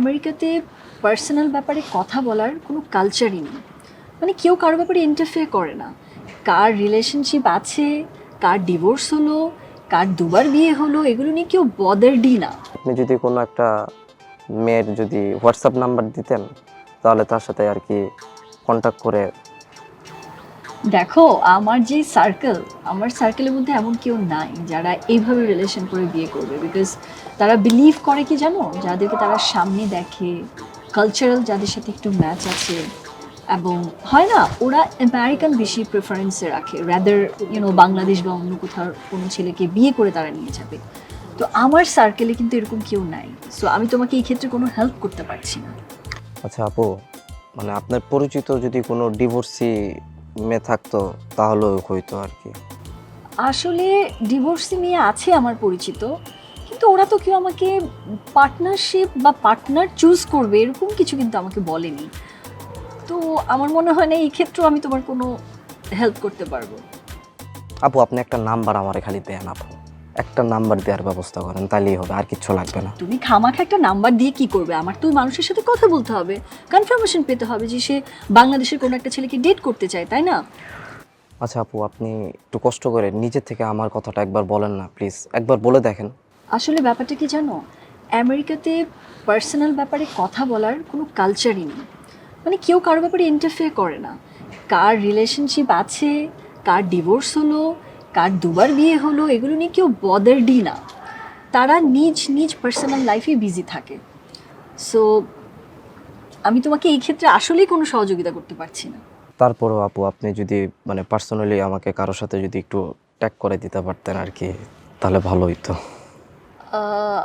আমেরিকাতে পার্সোনাল ব্যাপারে কথা বলার কোনো কালচারই নেই। মানে কেউ কারো ব্যাপারে ইন্টারফেয়ার করে না। কার রিলেশনশিপ আছে, কার ডিভোর্স হলো, কার দুবার বিয়ে হলো, এগুলো নিয়ে কেউ বদারডই না। আপনি যদি কোনো একটা মেয়ের যদি হোয়াটসঅ্যাপ নাম্বার দিতেন তাহলে তার সাথে আর কি কন্ট্যাক্ট করে। দেখো, আমার যে সার্কেল, আমার সার্কেলের মধ্যে এমন কেউ নাই যারা এইভাবে রিলেশন করে বিয়ে করবে। বিকজ তারা বিলিভ করে কি জানো, যাদেরকে তারা সামনে দেখে, কালচারাল যাদের সাথে একটু ম্যাচ আছে, এবং হয় না ওরা আমেরিকান বেশি প্রেফারেন্সে রাখে রাদার বাংলাদেশ বা অন্য কোথাও কোনো ছেলেকে বিয়ে করে তারা নিয়ে যাবে। তো আমার সার্কেলে কিন্তু এরকম কেউ নাই। সো আমি তোমাকে এই ক্ষেত্রে কোনো হেল্প করতে পারছি না। আচ্ছা আপু, মানে আপনার পরিচিত যদি কোনো ডিভোর্সি মেয়ে থাকতো তাহলেও হইতো আর কি। আসলে ডিভোর্সি মেয়ে আছে আমার পরিচিত, কিন্তু ওরা তো কেউ আমাকে পার্টনারশিপ বা পার্টনার চুজ করবে এরকম কিছু কিন্তু আমাকে বলেনি। তো আমার মনে হয় না এই ক্ষেত্রেও আমি তোমার কোনো হেল্প করতে পারবো। আপু আপনি একটা নাম্বার আমারে খালি দেন আপু, একটা নাম্বার দেওয়ার ব্যবস্থা করেন, তাহলেই হবে, আর কিচ্ছু লাগবে না। তুমি খামাখা একটা নাম্বার দিয়ে কি করবে? আমার তো ওই মানুষের সাথে কথা বলতে হবে, কনফার্মেশন পেতে হবে যে সে বাংলাদেশের কোনো একটা ছেলেকে ডেট করতে চায়, তাই না? আচ্ছা আপু, আপনি একটু কষ্ট করে নিজে থেকে আমার কথাটা একবার বলেন না প্লিজ, একবার বলে দেখেন। আসলে ব্যাপারটা কি জানো, আমেরিকাতে পার্সোনাল ব্যাপারে কথা বলার কোনো কালচারই নেই। মানে কেউ কারো ব্যাপারে ইন্টারফেয়ার করে না। কার রিলেশনশিপ আছে, কার ডিভোর্স হলো, কার দুবার বিয়ে হলো, এগুলো নিয়ে কেউ বদারডই না। তারা নিজ নিজ পার্সোনাল লাইফে বিজি থাকে। সো আমি তোমাকে এই ক্ষেত্রে আসলেই কোনো সহযোগিতা করতে পারছি না। তারপরেও আপু আপনি যদি মানে পার্সোনালি আমাকে কারোর সাথে যদি একটু ট্যাগ করে দিতে পারতেন আর কি, তাহলে ভালো হইতো। আহ,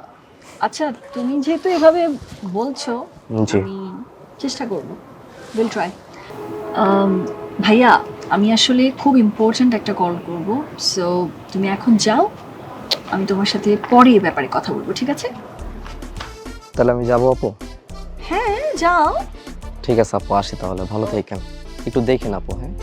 আচ্ছা, তুমি যেহেতু এভাবে বলছো, জি। আমি চেষ্টা করব, উইল ট্রাই। ভাইয়া, আমি আসলে খুব ইম্পর্ট্যান্ট একটা কল করব। সো তুমি এখন যাও, আমি তোমার সাথে পরে এই ব্যাপারে কথা বলবো, ঠিক আছে? তাহলে আমি যাবো আপু? হ্যাঁ, যাও। ঠিক আছে আপু, আসি তাহলে, ভালো থাকেন। একটু দেখেন আপু, হ্যাঁ।